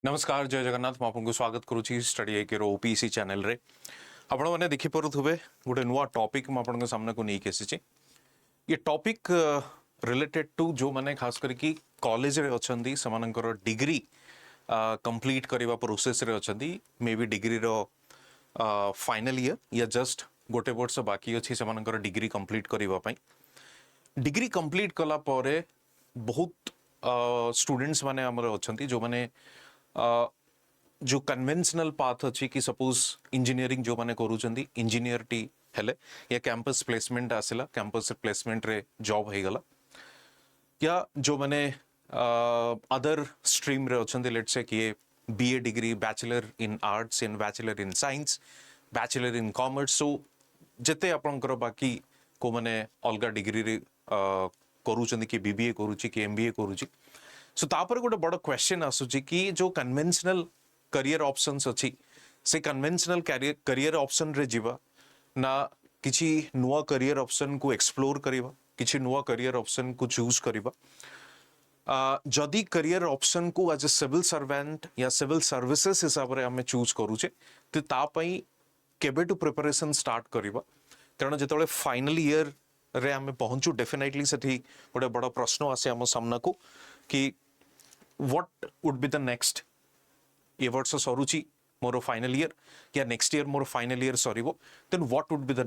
नमस्कार जय जगन्नाथ आपको स्वागत करुच्ची स्टडी आई के ओपीसी चैनल रे आपण मैंने देखी पारे गोटे नुआ टॉपिक मुझे सामने को नहीं आसी ये टॉपिक रिलेटेड टू जो मैंने खास करके कॉलेज रे अछंती समानकर डिग्री कंप्लीट करबा प्रोसेस रे अछंती मे बी डिग्री रो फाइनल ईयर या जस्ट गोटे वर्ष बाकी अछि समानकर डिग्री कंप्लीट करबा पई डिग्री कंप्लीट कला परे बहुत स्टूडेंट्स माने हमर अछंती जो माने जो कन्वेंशनल पाथ अच्छी कि सपोज इंजीनियरिंग जो माने करूचंदी इंजीनियर टी हेले या कैंपस प्लेसमेंट आसिला कैंपस प्लेसमेंट रे जॉब हे गला या जो माने अदर स्ट्रीम रे अछंदी लेट्स से कि BA degree bachelor in arts in bachelor in science bachelor in commerce so जते आपनकर बाकी को माने अलगा डिग्री रे करूचंदी कि बीबीए करूची कि एमबीए करूची सो तापर गोटे बड़ क्वेश्चन आसुची कि जो कन्वेंशनल करियर ऑप्शंस अच्छी से कन्वेंशनल करियर ऑप्शन रे जीवा ना किछि नुआ करियर ऑप्शन को एक्सप्लोर करिवा किछि नुआ करियर ऑप्शन को चूज करिवा जदि करियर ऑप्शन को एज ए सिविल सर्वेंट या सिविल सर्विसेज हिसाब रे हमें चूज करूचे तो ता पई केबेटू प्रिपरेशन स्टार्ट करिवा कारण जेतले फाइनल ईयर रे हमें पहुंचू डेफिनेटली सेठी गोटे बड़ प्रश्न आसे हम सामना को कि what would be the next ये वर्ष सरुची मोर फाइनल ईयर या नेक्स्ट ईयर मोर फाइनल ईयर सरीबो then what would be the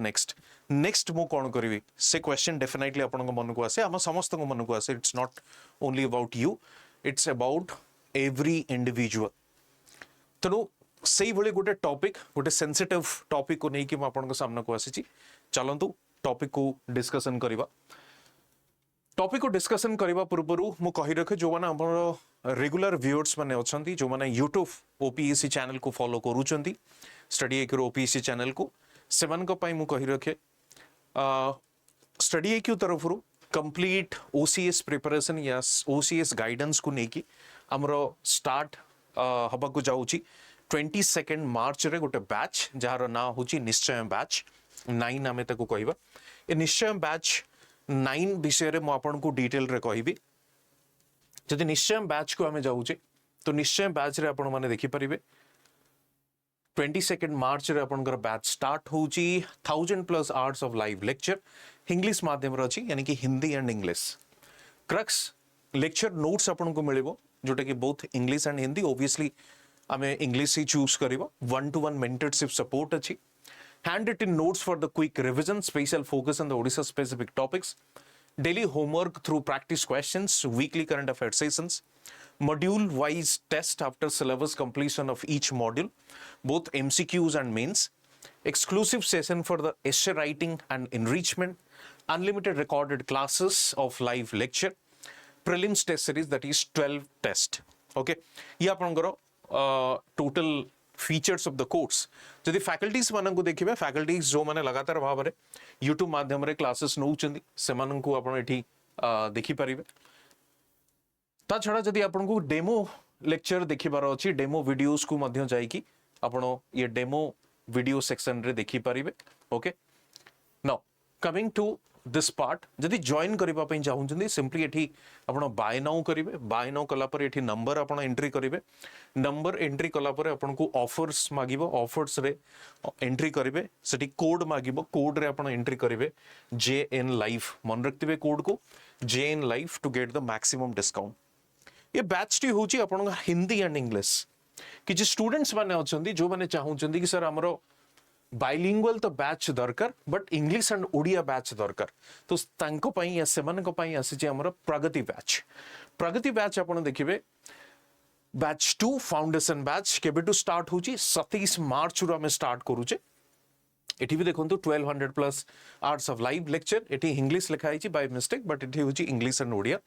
next मु कोन करबी से क्वेश्चन डेफिनेटली आपन को मन को आसे हम समस्त को मन को आसे it's not only about you it's about every individual तनो सेही भले गोटे टॉपिक गोटे सेंसिटिव टॉपिक को नै कि आपन को सामने को आसी चलंतु टॉपिक को डिस्कशन करबा टॉपिक को डिस्कशन करबा पूर्वरु मु कहि रखे जो माने हमर रेगुलर व्यूअर्स माने अछंती जो माने यूट्यूब ओपीएससी चैनल को फॉलो करूचंती स्टडी एक्यू ओपीएससी चैनल को सेवन को पई मु कहि रखे स्टडी एक्यू तरफरु कंप्लीट ओसीएस प्रिपरेशन या ओसीएस गाइडेंस को नेकी हमरो स्टार्ट हबा को जाउची 22 मार्च रे गोटे बैच जहार ना होची निश्चय बैच 9 नामे ताको कहिबा ए निश्चय बैच 9 विषय मु आपन को डिटेल रे कहिबी जदि निश्चय बैच को हमें जाउचे तो निश्चय बैच रे आपन माने देखि परिबे 22 मार्च रे आपनकर बैच स्टार्ट होची 1000+ hours of live lecture English माध्यम रे अछि यानी कि Hindi and English crux lecture notes आपन को मिलिबो जोटा कि both English and Hindi obviously हमें इंग्लिश ही चूज करिबो 1-to-1 मेंटरशिप सपोर्ट अछि handwritten notes for the quick revision, special focus on the Odisha specific topics, daily homework through practice questions, weekly current affairs sessions, module wise test after syllabus completion of each module, both MCQs and mains, exclusive session for the essay writing and enrichment, unlimited recorded classes of live lecture, prelims test series that is 12 test. Okay, ये आपनकर total features of the course जदि faculties मानन को देखिबे faculties जो माने लगातार भाव रे यूट्यूब माध्यम रे क्लासेस नउचंदी से मानन को आपण एठी देखि परिबे ता छडा जदि आपण को डेमो लेक्चर देखिबार अछि डेमो वीडियोस को मध्य जाई कि आपण ये डेमो वीडियो सेक्शन रे देखि परिबे okay now coming to this part जदि जॉइन करबा पई चाहुचंदी सिंपली एठी आपण बाय नाउ करिवे बाय नाउ कला पर एठी नंबर आपण एंट्री करिवे नंबर एंट्री कला पर आपण को ऑफर्स मागिबो ऑफर्स रे एंट्री करिवे सेठी कोड मागिबो कोड रे आपण एंट्री करिवे JN लाइव मन रखतिबे कोड को JN live to get the maximum discount ये बैच टी होची आपण हिंदी एंड इंग्लिश कि जे स्टूडेंट्स माने अछंदी जो माने चाहुचंदी कि सर हमरो बाइलिंगुअल तो बैच दरकार but English and Odia batch दरकार तो तांको पई या सेमान को पई आसी जे हमर प्रगति बैच आपण देखिबे बैच 2 फाउंडेशन बैच केबे टू स्टार्ट होची 27 मार्च रु हम स्टार्ट करूचे एठी भी देखंतु 1200+ आवर्स ऑफ लाइव लेक्चर एठी इंग्लिश लिखा आइची बाय मिस्टेक बट एठी होची English and Odia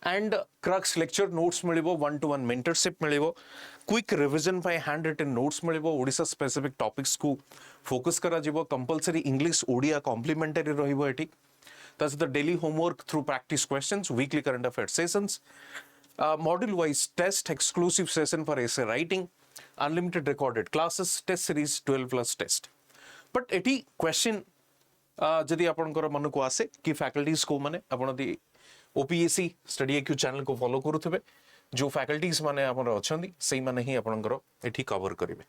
and crux lecture notes मिलिबो 1-to-1 मेंटरशिप मिलिबो क्विक रिवीजन पाई हैंड रिटन नोट्स मिलिबो ओडिसा स्पेसिफिक टॉपिक्स को फोकस करा जिवो कंपलसरी इंग्लिश ओडिया कॉम्प्लीमेंटरी रहिबो एठी that's the daily homework through practice questions weekly current affair sessions module wise test exclusive session for essay writing unlimited recorded classes test series 12+ test but एठी question जदि आपनकर मन को आसे कि फैकल्टीज को माने आपण दी ओपीएससी स्टडी एक्यू चैनल को फॉलो करूथबे जो फैकल्टीज माने हमर अछंदी सेही माने ही आपनकर एठी कवर करिवे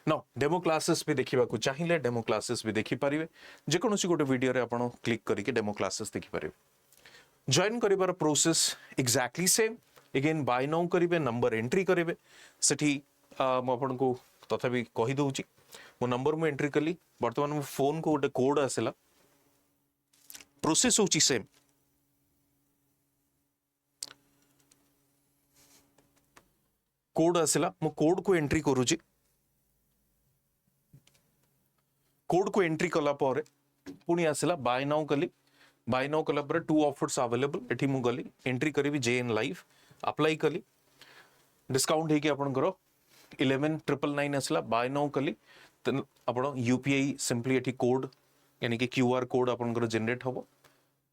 न डेमो क्लासेस भी देखा चाहिए डेमो क्लासेस भी देखिपारे जेकोसी गोटे वीडियो रे आपण क्लिक करके डेमो क्लासेस देखिपारे जॉइन करिवार process exactly same again buy now करिवे नंबर एंट्री करिवे सेठी मु आपन को तथापि कहि दउची मो नंबर मु एंट्री कली वर्तमान मो फोन को गोटे कोड आसेला प्रोसेस होची सेम कोड आसेला मो कोड को एंट्री करूची कोड को एंट्री कला पर पुणी आसला बाय नाउ कला पर 2 ऑफर्स अवेलेबल एठी मु गली एंट्री करी जेएन लाइव अप्लाई कली डिस्काउंट हेकी आपनकर 11999 आसला बाय नाउ कली त आपण यूपीआई सिंपली एठी कोड यानी कि क्यूआर कोड आपनकर जनरेट हबो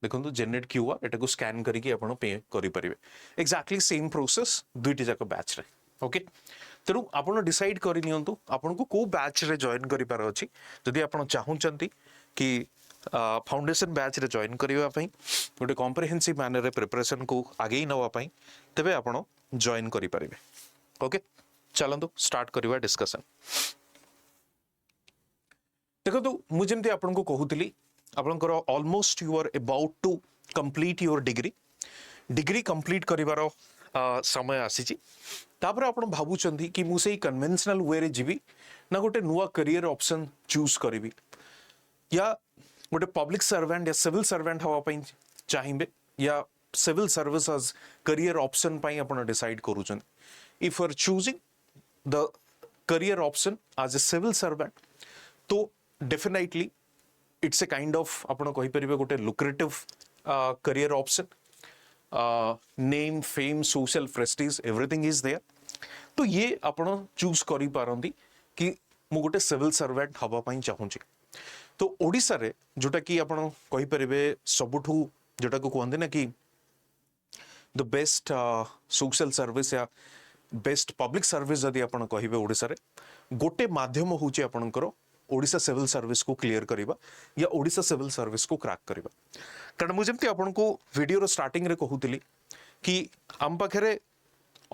देखंतु जनरेट क्यूआर एटा को स्कैन करके आपण पे करि परिबे एक्जेक्टली सेम प्रोसेस दुईटी जाक बैच रे ओके तेणु आपण डिसाइड करि नियंतु आपण को को बैच रे जॉइन करि पार अछि जदि आपण चाहुचंती कि फाउंडेशन बैच रे जॉइन करिवा पई गोटे कॉम्प्रिहेंसिव मैनर रे प्रिपरेशन को आगे नवा पई तबे आपण जॉइन करि परिबे ओके चलंतु स्टार्ट करिवा डिस्कशन देखंतु मु जेमति आपण को कहूतली आपनकर almost you are about to complete your degree complete करिवार समय आसीची तापर आपण भाबुचंदी कि मु सेही कन्वेंशनल वे रे जीवी ना गोटे नुआ करियर ऑप्शन चूज करिवि या गोटे पब्लिक सर्वेंट या सिविल सर्वेंट हवा पई चाहिबे या civil service as career option पई आपण डिसाइड करूचन if you are choosing the career option as a civil servant तो definitely it's a kind of आपण कहि परिबे गोटे lucrative career option name fame social prestige everything is there तो ये आपण चूज करि पारंदी कि मु गोटे सिविल सर्वेंट हवा पई चाहूची तो ओडिसा रे जोटा कि आपण कहि परिबे सबुठू जोटा को कहंदे ना कि द बेस्ट सोशल सर्विस या बेस्ट पब्लिक सर्विस जदि आपण कहिबे ओडिसा रे गोटे माध्यम होची आपणकर ओडिसा सिविल सर्विस को क्लियर करिबा या ओडिसा सिविल सर्विस को क्रैक करिबा कारण मु जेमति आपन को वीडियो रो स्टार्टिंग रे कहूतली कि आम पाखरे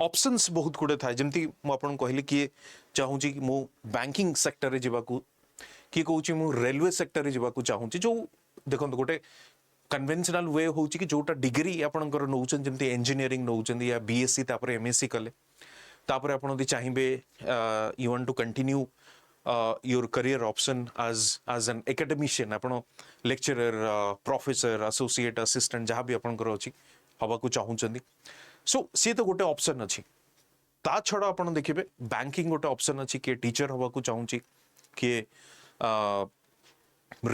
ऑप्शंस बहुत गुडे थाय जेमति मु आपन कहली कि चाहूची कि मु बैंकिंग सेक्टर रे जिबा को कि कहूची मु रेलवे सेक्टर रे जिबा को चाहूची जो देखंत गोटे कन्वेंशनल वे होची कि जोटा डिग्री आपनकर नौचन जेमति इंजीनियरिंग नौचन या बीएससी तापर एमएससी कले तापर आपन दि चाहिबे you want to continue your career option as an academician आपण lecturer professor associate assistant जहाँ भी आपण कर अछि हवा को चाहूचंदी सो सी तो गोटे ऑप्शन अछि ता छडा आपण देखिबे बैंकिंग गोटे ऑप्शन अछि के टीचर हवा को चाहूची के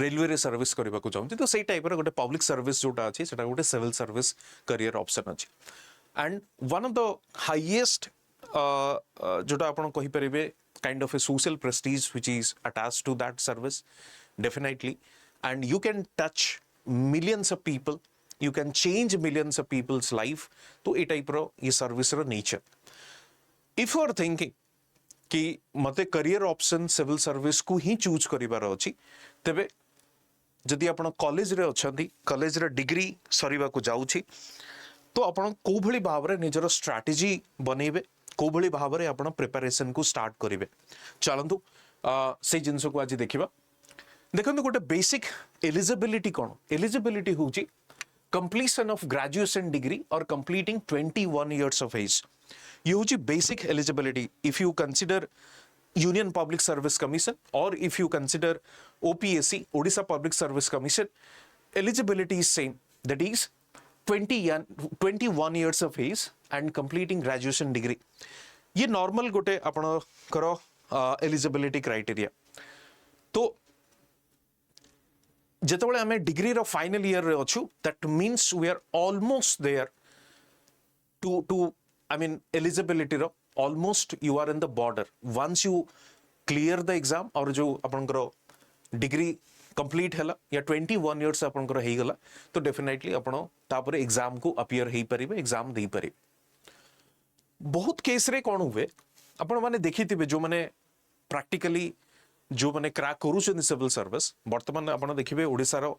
रेलवे रे सर्विस करबा को चाहूची तो सेही टाइप रे गोटे पब्लिक सर्विस जोटा अछि सेटा गोटे सिविल सर्विस करियर ऑप्शन अछि and one of the highest जोटा आपण कहि परिबे kind of a social prestige which is attached to that service definitely and you can touch millions of people you can change millions of people's life to a type ro ye service ro nature if you are thinking कि मते career option civil service को ही choose करिवार अछि तबे जदि आपण college रे अछंती college रे degree सरीवा को जाउछि तो आपण को भली भाव रे निजरो स्ट्रेटजी बनेबे को भली भाव रे आपण प्रिपरेशन को स्टार्ट करिवे चलंतु से जिंस को आज देखिबा देखंतु गोटे बेसिक एलिजिबिलिटी कोन एलिजिबिलिटी होची कंप्लीशन ऑफ ग्रेजुएशन डिग्री और कंप्लीटिंग 21 इयर्स ऑफ एज ये होची basic eligibility if you consider Union Public Service Commission और if you consider OPSC Odisha Public Service Commission eligibility is same that is 21 years of age and completing graduation degree ये normal गोटे आपण करो eligibility criteria तो जेतबेले हमें degree रो final year रे अछु that means we are almost there to I mean eligibility रो almost you are in the border once you clear the exam और जो आपण करो डिग्री कंप्लीट हैला या 21 इयर्स आपण कर हेई गला तो डेफिनेटली आपण तापर एग्जाम को अपीयर हेई परिबे एग्जाम देई परिबे बहुत केस रे कोन हुए आपण माने देखिथिबे जो माने प्रैक्टिकली जो माने क्रैक करूछन सिविल सर्विस वर्तमान आपण देखिबे ओडिसा रो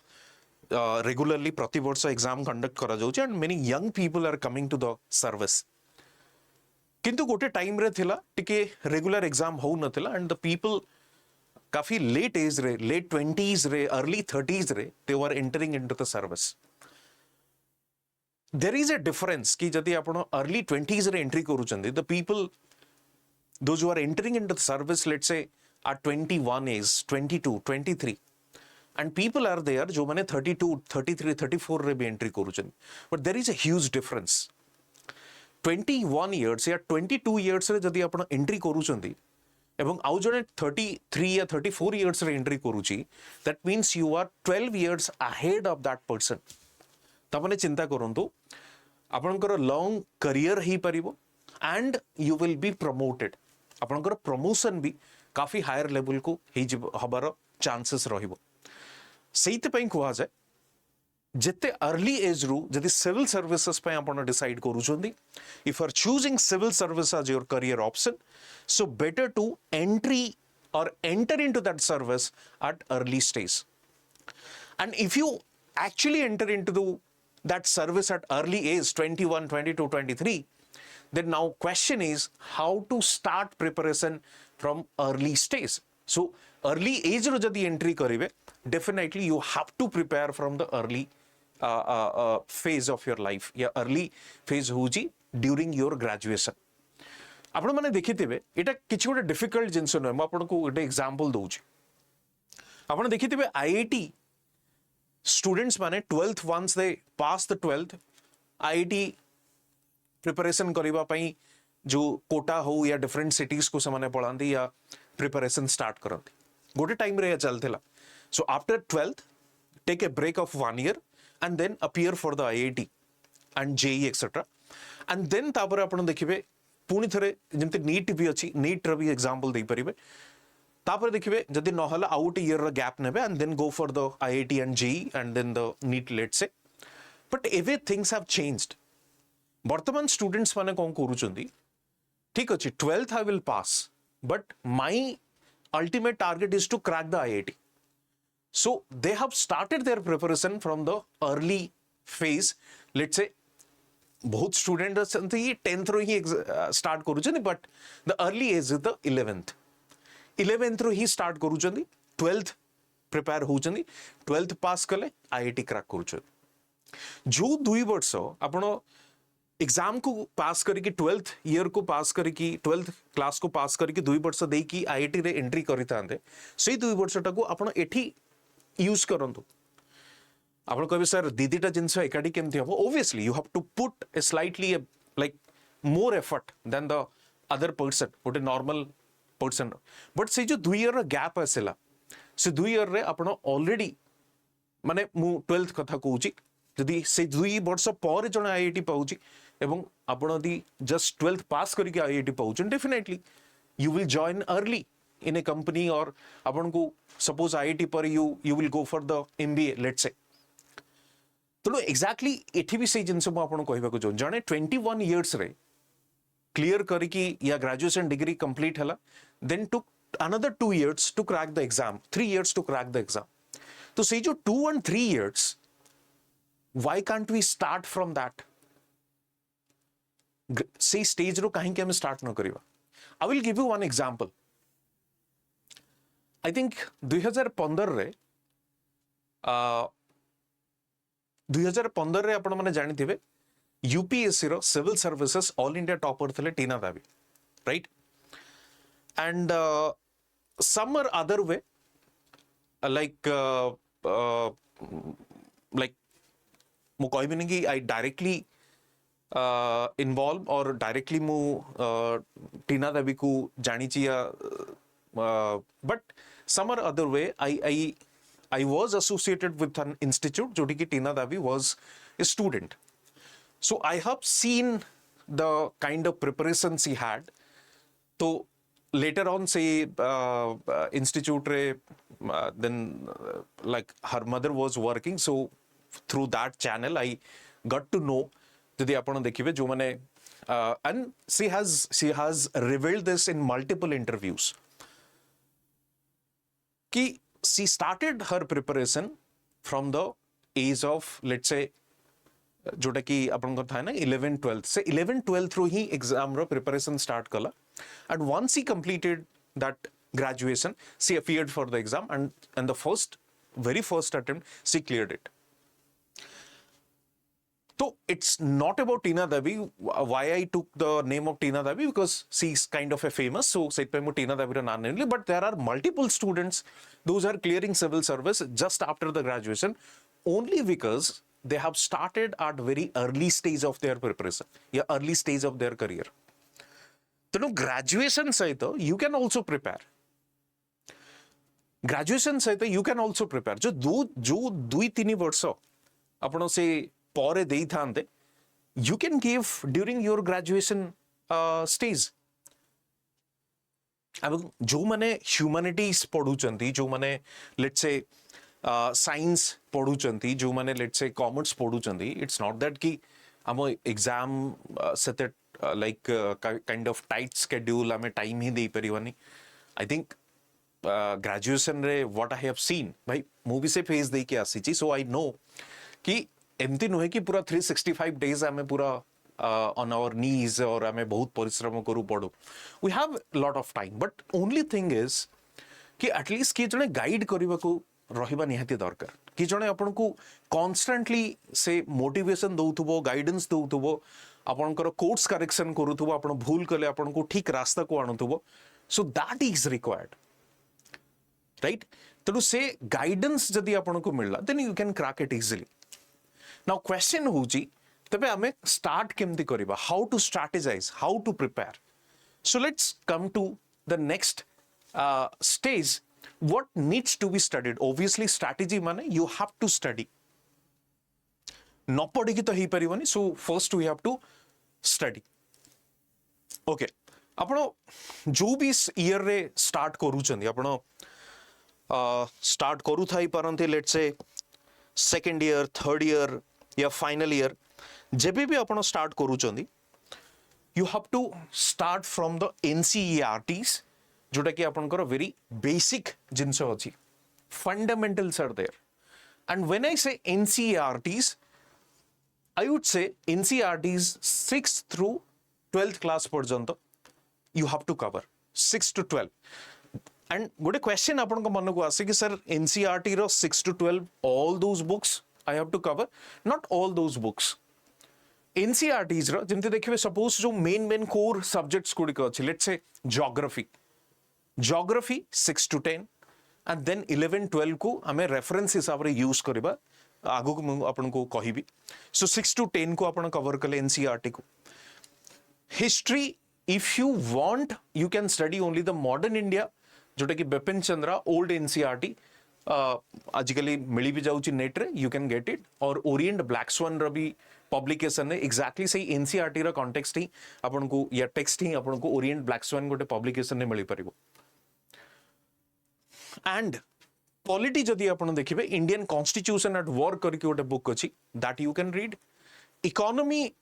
रेगुलरली प्रति वर्ष एग्जाम कंडक्ट करा जाउछ and many young people are coming to the service किंतु गोटे टाइम रे थिला टिके रेगुलर एग्जाम हो नथिला एंड द पीपल काफी लेट एज रे, लेट 20s रे, अर्ली 30s रे they were entering into the service. There is a difference कि जदि आपण अर्ली 20s रे एंट्री करूचंदी, the people those who are entering into the service, let's say are 21 age, 22, 23, and people are there जो माने 32, 33, 34 रे भी entry करूचंदी. But there is a huge difference. 21 years या 22 years रे जदि आपण एंट्री करूचंदी एवं आउ जने 33 या 34 years रे एंट्री करूची, that means you are 12 years ahead of that person. तमने चिंता करंतु आपनकर लॉन्ग करियर ही परिबो and you will be promoted. आपनकर प्रमोशन भी काफी हायर लेवल को हबार चांसेस रहिबो. सेइते पई कुआ जाय जेते अर्ली एज रु जदि सिविल सर्विसेस पे आपण डिसाइड करूछंदी, if you are choosing civil service as your career option, so better to entry और enter into that service at early stage. And if you actually enter into that service at early age, 21, 22, 23, then now question is how to start preparation from early stage. So early age ro jadi entry karibe, definitely you have to prepare from the early phase of your life. या early phase होजी during your graduation. आपण माने देखिथिबे एटा किछि गोटे difficult जिंस न, म आपन को गोटे एग्जांपल दोउची. आपण देखिथिबे आईआईटी स्टूडेंट्स माने 12th once they pass the 12th, IIT preparation करबा पई जो कोटा हो या डिफरेंट सिटीज को समाने पळांदी या प्रिपरेशन स्टार्ट करंती. गोटे टाइम रे चलथिला. So after 12th take a break of 1 year and then appear for the IIT and JEE etc. and then तापर आपण देखिबे पुनी थरे जेमते नीट भी अछि, नीट र भी एग्जांपल देई परिबे. तापर देखिबे जदि नहला आउट ईयर र गैप नेबे and then go for the IIT and JEE and then the NEET, let's say. But एवे थिंग्स हैव चेंज्ड. वर्तमान स्टूडेंट्स माने कोन करूचंदी, ठीक अछि 12th I will pass, but my ultimate target is to crack the IIT. So they have started their preparation from the early phase. Let's say बहुत student अछंती 10th रो ही start करूचंदी, but the early age is the 11th रो ही start करूचंदी, 12th prepare होचंदी, 12th pass कले IIT क्रैक करूचंदी. जो 2 वर्ष आपण एग्जाम को पास करके 12th ईयर को पास करके 12th क्लास को पास करके 2 वर्ष देई की IIT रे एंट्री करितांते, सेही 2 वर्षटा को आपण एठी यूज करंतु. आपण कहबे सर दीदीटा जिंस एकाडी केमथि हबो. Obviously you have to put a slightly like more effort than the other person, गोटे नॉर्मल पर्सन. बट से जो 2 ईयर गैप आसेला, से 2 ईयर रे आपण ऑलरेडी माने मु 12th कथा कहूची, जदि से 2 वर्ष पर जण IIT पाउची एवं आपण दी जस्ट 12th पास करके IIT पाउचन, definitely you will join early in a company, और आपण को सपोज IIT पर you will go for the MBA, let's say. तो एक्जाक्टली एठी भी से जिनस आपन कहबा को जो जने 21 इयर्स रे क्लियर करकी या ग्रेजुएशन डिग्री कंप्लीट हला, then took another 2 years to crack the exam, 3 years to crack the exam. तो से जो 2 and 3 years, why can't we start from that से स्टेज रो कहीं के हम स्टार्ट न करिवा. I will give you one example. I think 2015 रे 2015 रे आपण माने जानि थिबे यूपीएससी रो civil services all India topper थले टीना दावी, राइट. एंड सम और अदर वे लाइक मु कहबिनी कि आई डायरेक्टली इन्वॉल्व और डायरेक्टली मु टीना देवी को जानी या but some or other way I was associated with an institute जोटी की टीना देवी was a student, so I have seen the kind of preparation she had. तो later on say institute रे then like her mother was working, so through that channel I got to know. यदि आपण देखिबे जो माने and she has revealed this in multiple interviews कि she started her preparation from the age of, let's say, जोटा कि आपन था ना 11 12 से 11 12 रो ही एग्जाम रो प्रिपरेशन स्टार्ट कला and once he completed that graduation सी appeared for the exam and the very first attempt she cleared it. So it's not about Tina Devi. Why I took the name of Tina Devi because she's kind of a famous. So say Tina Devi ro naan nahi. But there are multiple students those are clearing civil service just after the graduation only because they have started at very early stage of their preparation, yeah, early stage of their career. So graduation सहित you can also prepare. Graduation सहित you can also prepare. जो 2-3 वर्ष आपण से परे देई थांते you can give during your graduation stage. अब जो माने ह्यूमैनिटीज पढ़ुचंती जो माने लेट्स से साइंस पढ़ुचंती जो माने लेट्स से कॉमर्स पढ़ुचंती इट्स नॉट दैट कि हम exam set like kind of tight schedule हमें टाइम ही दे परिवानी. आई थिंक ग्रेजुएशन रे व्हाट आई हैव सीन भाई मूवी से फेस दे के आसी छी. सो आई नो कि एमती नुहे कि पूरा 365 डेज हमें पूरा on our knees और हमें बहुत परिश्रम करू पड़ो. We have lot of time but only thing is कि एटलिस्ट किए जने गाइड करबा को रहिबा निहाती दरकार कि जने आपन को कांस्टेंटली से मोटिवेशन दउथबो गाइडेंस दउथबो आपनकर कोर्स करेक्शन करूथबो आपन भूल कले आपन को ठीक रास्ता को आणुथबो. So that is required right. तो से गाइडेंस जदी आपन को मिलला then you can crack it easily. Now question होची तबे हमें स्टार्ट केमती करिबा, how to strategize, how to prepare. So let's come to the next stage. What needs to be studied. Obviously strategy माने यू हैव टू स्टडी. न पढ़ी तो ही परिबनी. So first we have to study. Okay आपण जो भी year रे स्टार्ट करूचंदी आपण स्टार्ट करू थाई परंती let's say second year third year या फाइनल ईयर जेबे भी आपण स्टार्ट करूचंदी you have to start from the NCERTs जोटा कि आपनकर वेरी बेसिक जिंस अछि. Fundamentals are there and when I say NCERTs I would say NCERTs 6th through 12th class पर्यंत you have to cover 6 to 12. And गोटे क्वेश्चन आपन को मन को आसे कि sir NCERT row 6 to 12 all those books I have to cover. Not all those books. NCERTs रो जेंति देखिबे सपोज जो मेन कोर सब्जेक्ट्स गुडी को अछि let's say geography 6 to 10 and then 11 12 को हमें रेफरेंस हिसाब रे यूज करबा आगु को आपन को कहिबी. सो 6 to 10 को आपन कवर कले एनसीईआरटी को. History if you want you can study only the modern India जोटा कि बिपिन चंद्रा ओल्ड एनसीईआरटी आजिकली मिली भी जाउची नेट रे यू कैन गेट इट. और ओरिएंट ब्लैक स्वान रो भी पब्लिकेशन है एक्जाक्टली सही एनसीईआरटी रो कॉन्टेक्स्ट ही आपन को या टेक्स्ट ही आपन को ओरिएंट ब्लैक स्वान गोटे पब्लिकेशन ने मिली परिबो. एंड पॉलिटी जदी आपन देखिबे इंडियन कॉन्स्टिट्यूशन एट वर्क करके गोटे बुक अछि that you can read. Economy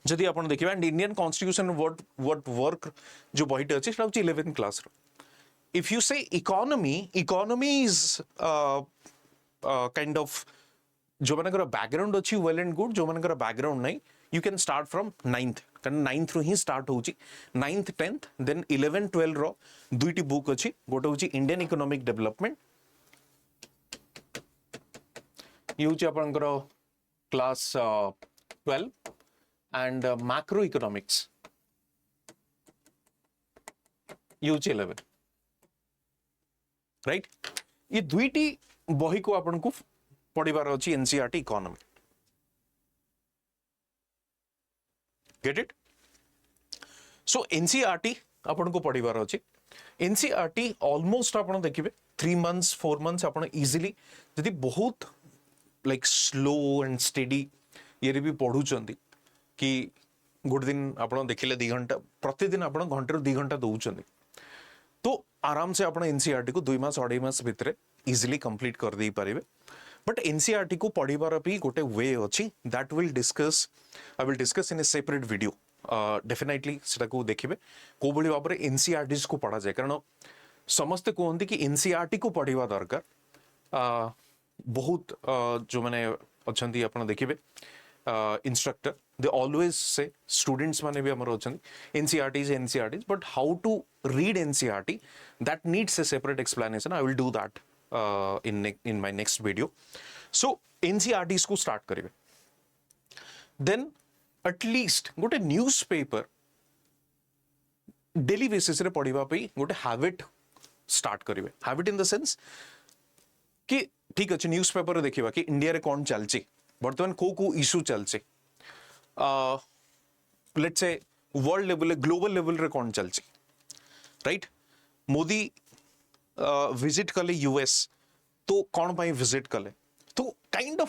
जदी आपन देखिबे and Indian constitution what work जो बहिटे अछि सेटा अछि 11th क्लास रो. If you say economy is kind of जो मानकर बैकग्राउंड अच्छी वेल एंड गुड जो मानकर बैकग्राउंड नहीं you can start from 9th कारण 9th रो ही स्टार्ट होची 9th 10th देन 11 12 रो दुईटी बुक अच्छी गोटे होची इंडियन इकोनॉमिक डेवलपमेंट ये होची आपनकर क्लास 12 एंड मैक्रो इकोनॉमिक्स ये होची 11 राइट. ये दुईटी बही को आपन को पढ़िबार अछि NCERT economy. Get it. So NCERT आपन को पढ़िबार अछि. एनसीईआरटी ऑलमोस्ट आपन देखिबे 3 months 4 months आपन इजीली जदि बहुत लाइक स्लो एंड स्टेडी ये भी पढ़ुचंदी कि गुड दिन आपन देखिले 2 घंटा प्रतिदिन आपन घंटे रो 2 घंटा दउचंदी तो आराम से आपन एनसीईआरटी को 2 मास 2.5 मास भितरे इजीली कंप्लीट कर दे पारिबे. बट एनसीईआरटी को पढ़िबार भी गोटे वे अछि that will discuss I will discuss in A separate video. Definitely सेटा को देखिबे को बळी बाबरे एनसीईआरटीज को पढ़ा जाय कारण समस्त कहते कि एनसीईआरटी को पढ़िबा दरकार. बहुत जो माने अछंती आपन देखिबे instructor, they always say students mane bhi amar ochandi NCERTs, but how to read NCERT, that needs a separate explanation. I will do that in my next video. So NCERTs को start करिवे, then at least गोटे newspaper daily basis रे पढ़िबा पई गोटे habit start करिवे. Habit in the sense कि ठीक अच्छे न्यूज पेपर देखिबा कि इंडिया रे कोन चलची, वर्तमान को इशू चलची, let's say world level global level रे कोन चलची, राइट. मोदी विजिट कले यूएस, तो कौन पाई विजिट कले, तो kind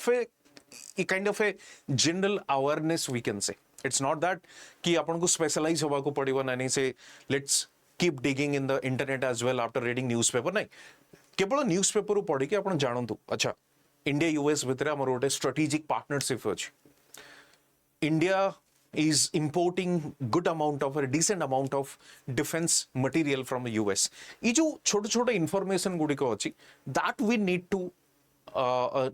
of a general awareness we can say. It's not that कि आपन को स्पेशलाइज होबा को पड़िबो ना, नहीं से let's keep digging in the internet as well after reading newspaper. नहीं, केवल न्यूज़पेपर पढ़ी कि आपन जानंतु अच्छा इंडिया यूएस भितर हमर गोटे स्ट्रेटेजिक पार्टनरशिप अछि. India is importing good amount of a decent amount of defense material from the US. ये जो छोटे छोटे information गुड़ी को अच्छी, that we need to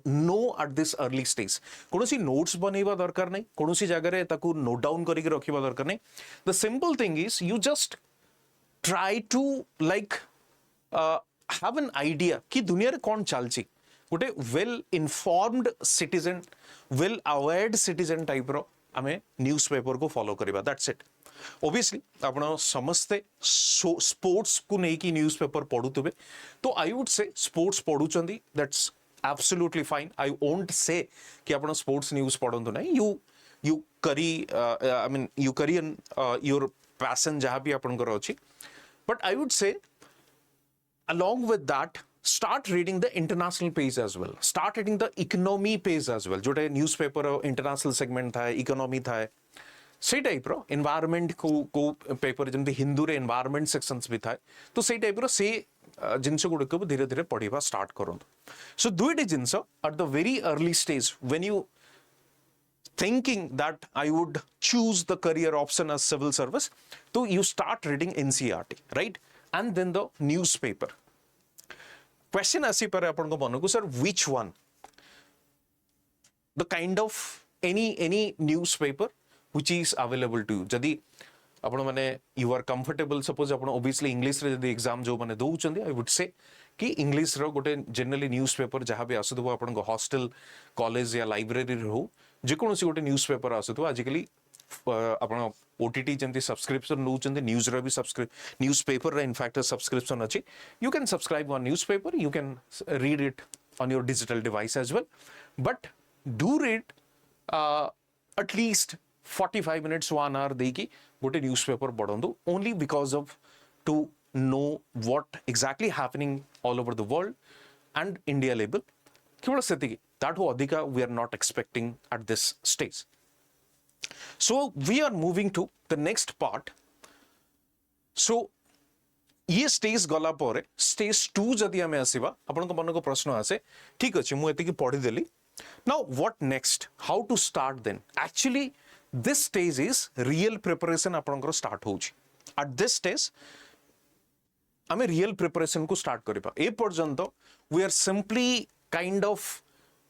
know at this early stage. कौन सी notes बनेवा दरकार नहीं, कौन सी जगह रे ताकू note down करी के रखिवा दरकार नहीं. The simple thing is you just try to like have an idea कि दुनिया रे कौन चलची. गोटे well informed citizen, well aware citizen type रो आमे न्यूज़पेपर को फॉलो करिबा. That's it. ऑब्वियसली आपण समस्ते स्पोर्ट्स को नहीं कि न्यूज़पेपर पढुतबे, तो आई वुड से स्पोर्ट्स पढुचंदी, that's absolutely fine. I won't say कि आपण स्पोर्ट्स न्यूज़ पढंतु नहीं. यू करी आई मीन यू करी योर पैशन जहां भी आपण कर अछि, but I would say along with that start reading the international page as well, start reading the economy page as well. Jote newspaper international segment था, economy था, से टाइप रो environment को पेपर जमती हिंदू रे environment sections भी था, तो से टाइप रो से जिनसे गुड़े को धीरे धीरे पढ़िबा start करो. So दुईटे जिनसे at the very early stage when you thinking that I would choose the career option as civil service, तो you start reading NCERT, right, and then the newspaper. Question ऐसी पर अपन को मानो को sir which one, the kind of any newspaper which is available to you. जदि अपन माने you are comfortable, suppose upon obviously English रे जदि exam जो माने दो चंदी, I would say कि English रो गोटे generally newspaper जहाँ भी आसु तो वो अपन को hostel, college या library रो जिकोन सी गोटे newspaper आसु तो आजिकली अपन OTT जंती सब्सक्रिप्शन नो चंदी, न्यूज़ रे भी न्यूज़पेपर रे इनफैक्ट सब्सक्रिप्शन अच्छी. You can subscribe on newspaper, you can read it on your digital device as well, but do read at least 45 minutes 1 hour देकी गोटे newspaper पढ़ंदु, only because of to know what exactly happening all over the world and India level. केवल सेतिकी that हो अधिका we are not expecting at this stage. So we are moving to the next part. So ये stage गला पर stage 2 जदि आमे आसीबा, आपन को मन को प्रश्न आसे ठीक अछि मु एति की पढि देली, now what next, how to start then. Actually this stage is real preparation आपन को स्टार्ट होउची. एट दिस स्टेज आमे रियल प्रिपरेशन को स्टार्ट करिबा. ए पर्यंत we are simply kind of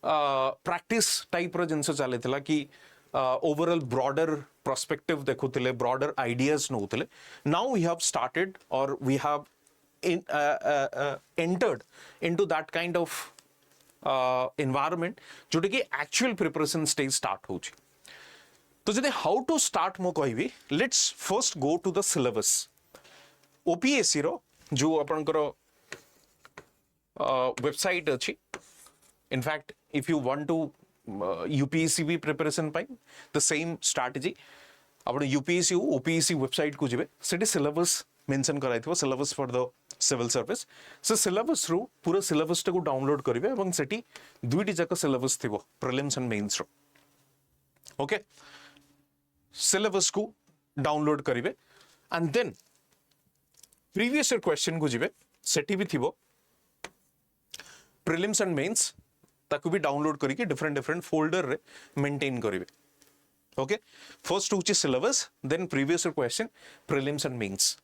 practice type रो जिंस चलेतला कि overall broader perspective देखुतिले, broader ideas नौतिले. Now we have started or we have entered into that kind of environment Jote कि actual preparation stage start होची. तो जदि how to start मो कहिबी, let's first go to the syllabus. OPSC रो जो आपनकर website अछि, in fact if you want to UPSC भी preparation पाई द सेम स्ट्रैटेजी आपण UPSC OPSC वेबसाइट को जिबे, सेठी सिलेबस मेंशन कराइथबो, syllabus for the civil service. से सिलेबस रो पूरा सिलेबस को डाउनलोड करिवे एवं सेठी दुईटी जाक सिलेबस थिबो प्रिलिम्स एंड मेंस रो. ओके, सिलेबस को डाउनलोड करिवे and then previous year question को जिबे, सेठी भी थिबो प्रिलिम्स एंड मेंस, ताकू भी डाउनलोड करिके डिफरेंट फोल्डर रे मेंटेन करिवे. ओके, फर्स्ट होची syllabus, then previous year question, prelims and mains.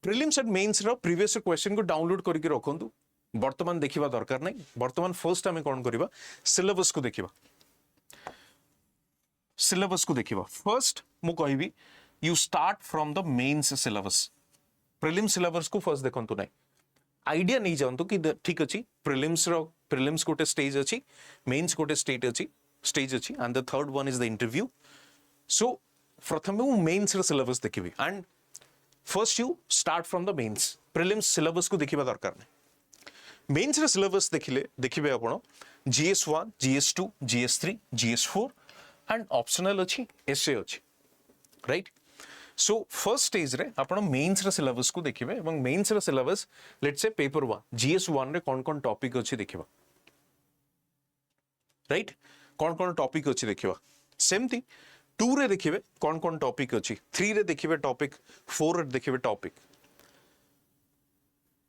Prelims and mains रो प्रीवियस ईयर क्वेश्चन को डाउनलोड करिके रखंतु. वर्तमान देखिबा दरकार नै. वर्तमान फर्स्ट हमें कोन करिबा, सिलेबस को देखिबा. सिलेबस को देखिबा फर्स्ट मु कहबी you start from the mains syllabus prelim syllabus को फर्स्ट देखंतु नै आइडिया नहीं जानतु कि ठीक अछि प्रिलिम्स गोटे स्टेज अछि मेंस गोटे स्टेज अछि and the third one is the interview so प्रथम मु मेंस र सिलेबस देखिबी and first you start from the mains prelims syllabus को देखिबा दरकार नै मेंस र सिलेबस देखिबे आपण GS1 GS2 GS3 GS4 and optional अच्छी एसए अच्छी राइट सो फर्स्ट स्टेज रे आपण मेंस र सिलेबस को देखिबे एवं मेंस र syllabus let's say paper 1 GS1 रे कोन टॉपिक अच्छी देखिबा राइट कोन टॉपिक अच्छी देखिबा सेमती 2 रे देखिबे कोन टॉपिक अच्छी 3 रे देखिबे टॉपिक 4 रे देखिबे टॉपिक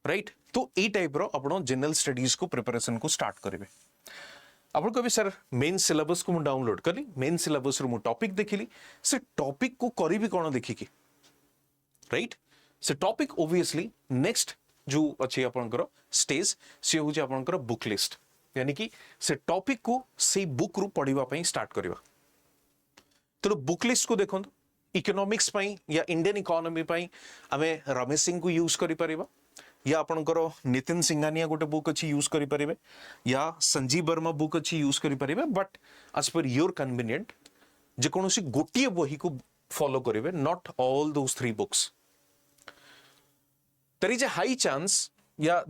राइट तो ए टाइप रो आपण जनरल स्टडीज को प्रिपरेशन को स्टार्ट करिवे आप कभी सर मेन सिलेबस को डाउनलोड कली मेन सिलेबस रो टॉपिक देखिली से टॉपिक को करी भी कौन देखिकी राइट से टॉपिक ओबियसली नेक्स्ट जो अच्छी आपनकर स्टेज से हूँ आपनकर बुक लिस्ट यानी कि से टॉपिक को से बुक रू पढ़िबा पई स्टार्ट करबा तो बुक लिस्ट को देखो इकोनॉमिक्स पई या इंडियन इकोनॉमी पई आमे रमेश सिंह को यूज करि परिबा या आपनकर नितिन सिंघानिया गोटे बुक अच्छी यूज करि परिबे या संजीव वर्मा बुक अच्छी यूज करि परिबे but as per your convenient जे कोनोसी गोटिए बही को फॉलो करिवे not all those 3 books there is a high chance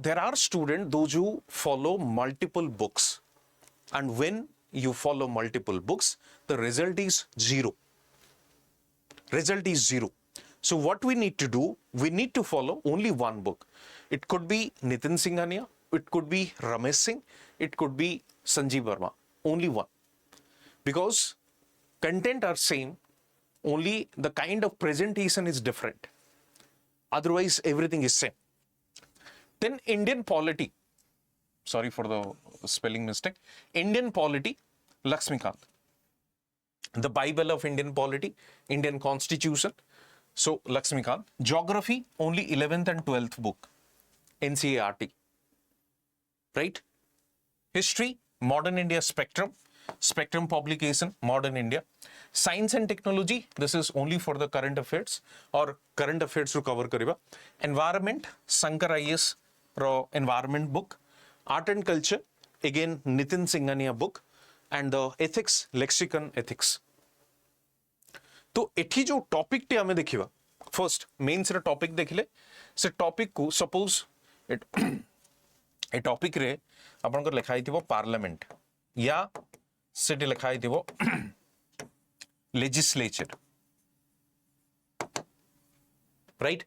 there are students those who follow multiple books and when you follow multiple books the result is zero so what we need to do we need to follow only one book it could be Nitin Singhania it could be Ramesh Singh it could be Sanjeev Verma only one because content are same only the kind of presentation is different otherwise everything is same then Indian polity sorry for the spelling mistake Indian polity Laxmikant the Bible of Indian polity Indian constitution so Laxmikant geography only 11th and 12th book NCERT right history modern India spectrum publication modern India science and technology this is only for the current affairs or current affairs to cover kariba environment Shankar IAS ro environment book art and culture again Nitin Singhania book and the ethics lexicon ethics तो एठी जो topic टे हमें देखिबा first mains रे topic देखिले से topic को सपोज ए टॉपिक रे आपनकर लिखाई थिबो पार्लियामेंट या सेटे लिखाई थिबो लेजिस्लेचर राइट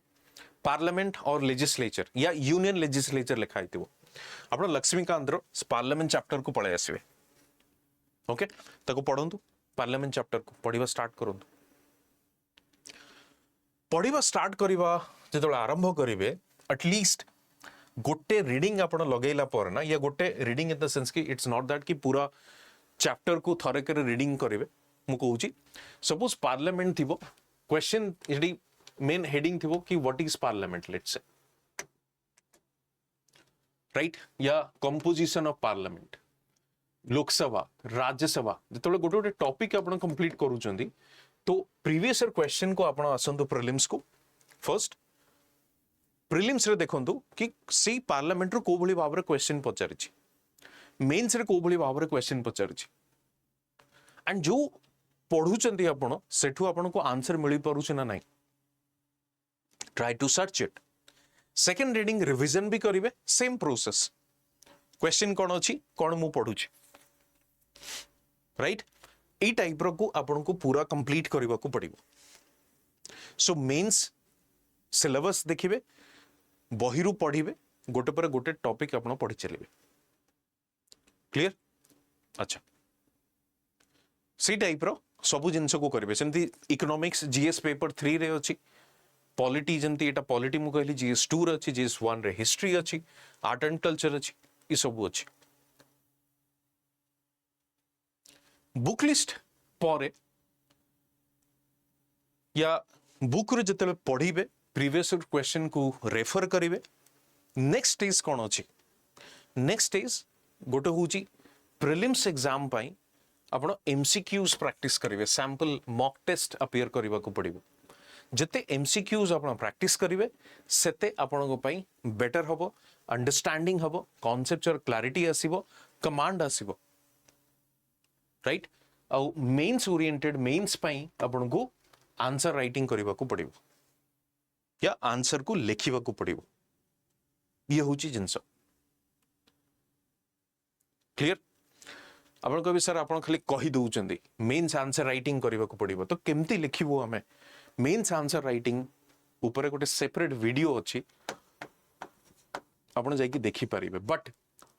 पार्लियामेंट और लेजिस्लेचर या यूनियन लेजिस्लेचर लिखाई थिबो आपण लक्ष्मीकांत रो पार्लियामेंट चैप्टर को पढे आसीबे ओके ताको पढंतु पार्लियामेंट चैप्टर को पढिबा स्टार्ट करंतु पढ़ा स्टार्ट करवा जो आरंभ करेंगे एटलिस्ट गोटे रीडिंग आप लगेला पर ना या गोटे रीडिंग इन द सेंस कि इट्स नॉट दैट कि पूरा चैप्टर को थरे करे रीडिंग करेंगे मु कहूची सपोज पार्लियामेंट थी क्वेश्चन ये मेन हेडिंग थी कि what is parliament let's say right या composition of parliament Lok Sabha Rajya Sabha जो गोटे गोटे टॉपिक आप कंप्लीट करूछंदी तो प्रीवियस ईयर क्वेश्चन को आपण आसंतु प्रीलिम्स को फर्स्ट प्रीलिम्स रे देखंतु कि सी पार्लियामेंट रो को भली भाव रे क्वेश्चन पचारिछि मेंस रे को भली भाव रे क्वेश्चन पचारिछि एंड जो पढुचंती आपण सेठु आपण को आंसर मिली परुछ ना नाही try to search it second reading revision भी करिवे सेम प्रोसेस क्वेश्चन कोन अछि कोन मु पढुछि राइट ए टाइप रो को आपण को पूरा कंप्लीट करबा को पड़िबो सो मेंस सिलेबस देखिबे बहिरु पढिबे गोटे पर गोटे टॉपिक आपण पढि चलिबे क्लियर अच्छा सी टाइप रो सब जिंस को करिवे सेमती इकोनॉमिक्स जीएस पेपर 3 रे अछि पॉलिटी जंती एटा पॉलिटी मु कहली GS2 रे अछि GS1 रे हिस्ट्री अछि आर्ट एंड कल्चर अछि ई सब अछि बुक लिस्ट पर या बुक रे जते पढ़िबे प्रीवियस क्वेश्चन को रेफर करिवे नेक्स्ट स्टेज कोन अछि नेक्स्ट स्टेज गोटे होची प्रीलिम्स एग्जाम पाई आपण एमसीक्यूज प्रैक्टिस करेंगे सैंपल मॉक टेस्ट अपियर करने को पड़ो जिते एमसीक्यूज आप प्रैक्टिस करेंगे सेते आपण बेटर हम अंडरस्टैंडिंग हम कॉन्सेप्ट क्लैरिटी आसीबो कमांड आसीबो राइट आउ मेन्स ओरिएंटेड मेन्स पई आपण को आंसर राइटिंग करने को पड़ो या आंसर को लिखा को पड़ो ये हूँ जिनस क्लियर आपण कभी सर आपण खाली कही दउचंदी मेन्स आंसर राइटिंग करने को पड़ो तो केमती लिखिबो हमें मेन्स आंसर राइटिंग ऊपर गोटे सेपरेट वीडियो अच्छी आपण जाइए देखि पारे बट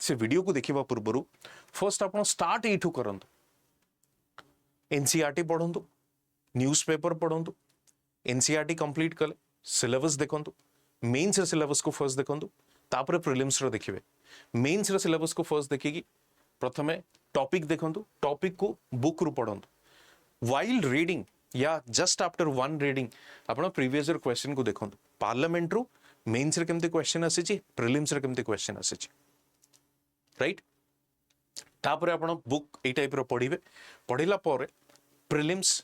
से वीडियो को देखा पूर्व फर्स्ट आप स्टार्ट यू करंतु एनसीईआरटी पढ़ंतु न्यूज़पेपर पढ़ंतु एनसीईआरटी कंप्लीट कले सिलेबस देखंतु मेन्स सिलेबस को फर्स्ट देखंतु तापर प्रिलिम्स रो देखिबे मेन्स सिलेबस को फर्स्ट देखिकी प्रथमे टॉपिक देखंतु टॉपिक को बुक रु पढ़ंतु वाइल रीडिंग या जस्ट आफ्टर वन रीडिंग आपण प्रीवियस क्वेश्चन को देखंतु पार्लियामेंट रो मेन्स रे केमते क्वेश्चन आसीची प्रिलिम्स रे केमते क्वेश्चन आसीची राइट तापर आपण बुक ए टाइप रो पढ़िबे पढ़िला पर प्रिलिम्स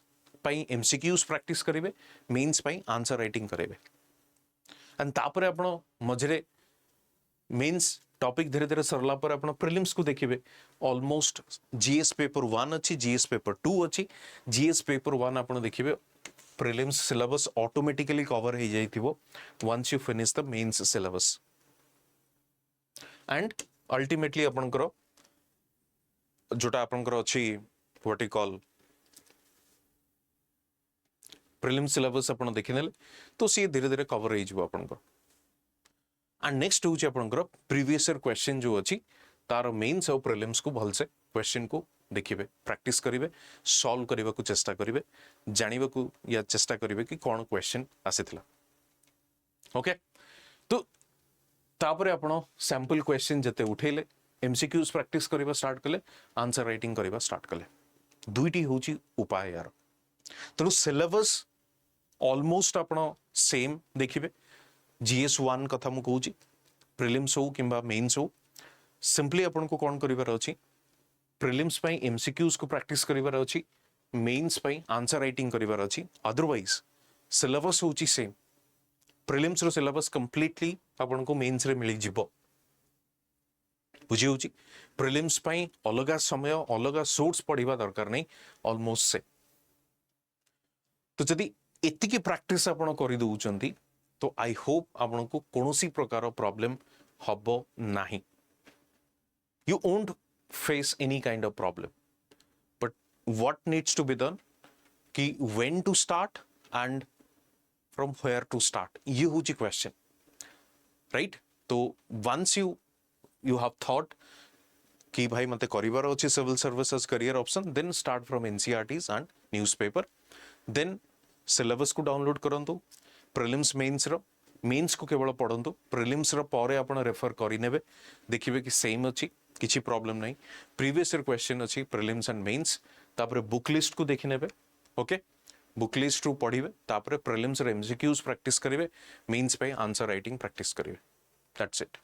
पई एमसीक्यूज प्रैक्टिस करिवे मेन्स पई आंसर राइटिंग करिवे एंड तापर आपण मझरे मेन्स टॉपिक धीरे धीरे सरला पर आपण प्रिलिम्स को देखिबे ऑलमोस्ट जीएस पेपर 1 अच्छी जीएस पेपर 2 अच्छी जीएस पेपर 1 आपण देखिबे प्रिलिम्स सिलेबस ऑटोमेटिकली कवर हो जाइथिबो once you finish the mains syllabus and ultimately आपनकर जोटा आपनकर अच्छी what you call prelims syllabus आपण देखिनेले तो सी धीरे धीरे कवर हो जिवो आपनकर एंड नेक्स्ट होची आपनकर प्रीवियस ईयर क्वेश्चन जो अच्छी तार मेन्स और प्रिलिम्स को भलसे क्वेश्चन को देखिबे प्रैक्टिस करिवे सॉल्व करबा को चेष्टा करिवे जानिबा को या चेष्टा करिवे कि कोन क्वेश्चन आसीथिला ओके तो तापरे आपण सैंपल क्वेश्चन जते उठेले एमसीक्यूज प्रैक्टिस करबा स्टार्ट कले आंसर राइटिंग करबा स्टार्ट कले दुईटी होची उपाय यार तो सिलेबस ऑलमोस्ट आपण सेम देखिबे जीएस 1 कथा मु कहूची प्रिलिम्स हो किंबा मेन्स हो सिंपली आपण को कोन करिवार अछि प्रिलिम्स पई एमसीक्यूज को प्रैक्टिस करिवार अछि मेन्स पई आंसर राइटिंग करिवार अछि अदरवाइज सिलेबस होची सेम प्रिलिम्स रो सिलेबस कंप्लीटली आपण को मेन्स रे मिली जिवो बुझी होची प्रिलिम्स पई अलगा समय अलगा सोर्स पढ़िबा दरकार नै ऑलमोस्ट से तो जदि एतिकी प्रैक्टिस आपण करि दउचंती तो आई होप आपण को कोनोसी प्रकार प्रॉब्लम हबो नाही you won't face any kind of problem but what needs to be done कि when to start and from where to start ये हुची question right तो once you have thought कि भाई मते करिवार अछि civil services career option then start from NCERTs and newspaper then syllabus को download करंतु प्रिलिम्स मेन्स रो मेन्स को केवल पढ़ंतु प्रिलिम्स रो परे आपण रेफर करि नेबे देखिबे कि सेम अछि किछि प्रॉब्लम नहीं प्रीवियस ईयर क्वेश्चन अच्छी प्रिलिम्स एंड मेन्स तापर बुक लिस्ट को देखि नेबे ओके बुक लिस्ट रू पढ़िबे तापर प्रिलिम्स रे एमसीक्यूज प्रैक्टिस करिवे मेन्स पे आंसर राइटिंग प्रैक्टिस करिवे दैट्स इट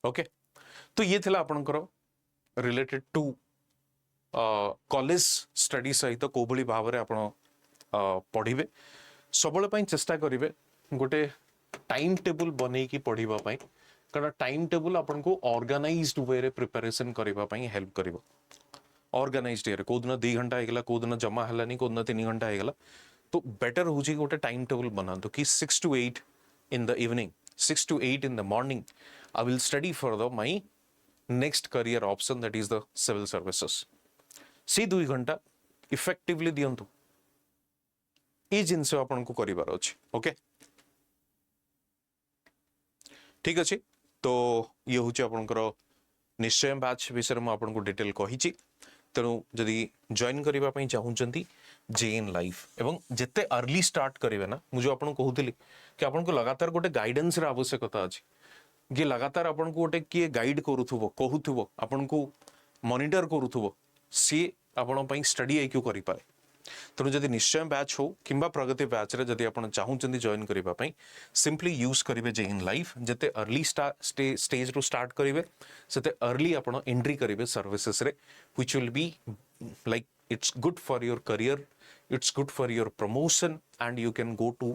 ओके तो ये थिला आपनकर रिलेटेड टू कॉलेज स्टडी सहित को भली भाव रे आपण पढ़िबे सबले पई चेष्टा करिवे गोटे टाइम टेबल बनै की पढ़िबा पई कारण टाइम टेबल आपन को ऑर्गेनाइज्ड वे रे प्रिपरेशन करबा पई हेल्प करिवो ऑर्गेनाइज्ड रे को दिन 2 घंटा हेगला को दिन जमा हलानी को दिन 3 घंटा हेगला तो बेटर होची गोटे टाइम टेबल बना दो कि 6 to 8 in the evening 6 to 8 in the morning I will study for the my next career option that is the civil services सी 2 घंटा इफेक्टिवली दियंतु ई जिंस आपन को करिवार अछि ओके ठीक अछि तो ये हूँ आपंकर निश्चय बैच विषय में आपको डिटेल कही तेणु जदि जॉइन करने चाहूँगी जेएन लाइफ एवं जिते अर्ली स्टार्ट करेंगे ना मुझे आपको कहूली कि आपको लगातार गोटे गाइडेंस आवश्यकता अच्छी कि लगातार आपको गोटे किए गाइड करूथुबो कहूथुबो आपको मॉनिटर करूथुबो सी आपण स्टडी आईक्यू करि पारे तेणु जदि निश्चय बैच हो किंबा प्रगति बैच रे जदि आपण चाहूचंदी जॉइन करिबा पई सिंपली यूज करिवे जे इन लाइफ जते अर्ली स्टेज रो स्टार्ट करिवे सेते अर्ली आपण एंट्री करिवे सर्विसेस रे which will be like it's good for your career, it's good for your promotion, and you can go to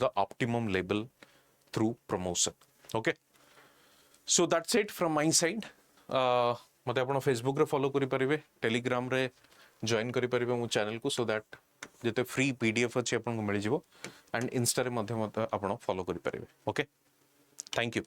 the optimum level through promotion. Okay, so that's it from my side. मते आपण Facebook रे follow करि परिबे, Telegram रे join करि परिबे मो channel को, सो दैट जते फ्री पीडीएफ अछि आपण को मिलि जिवो, एंड इंस्टा रे मध्य आपण फॉलो करि परिबे. Okay, thank you.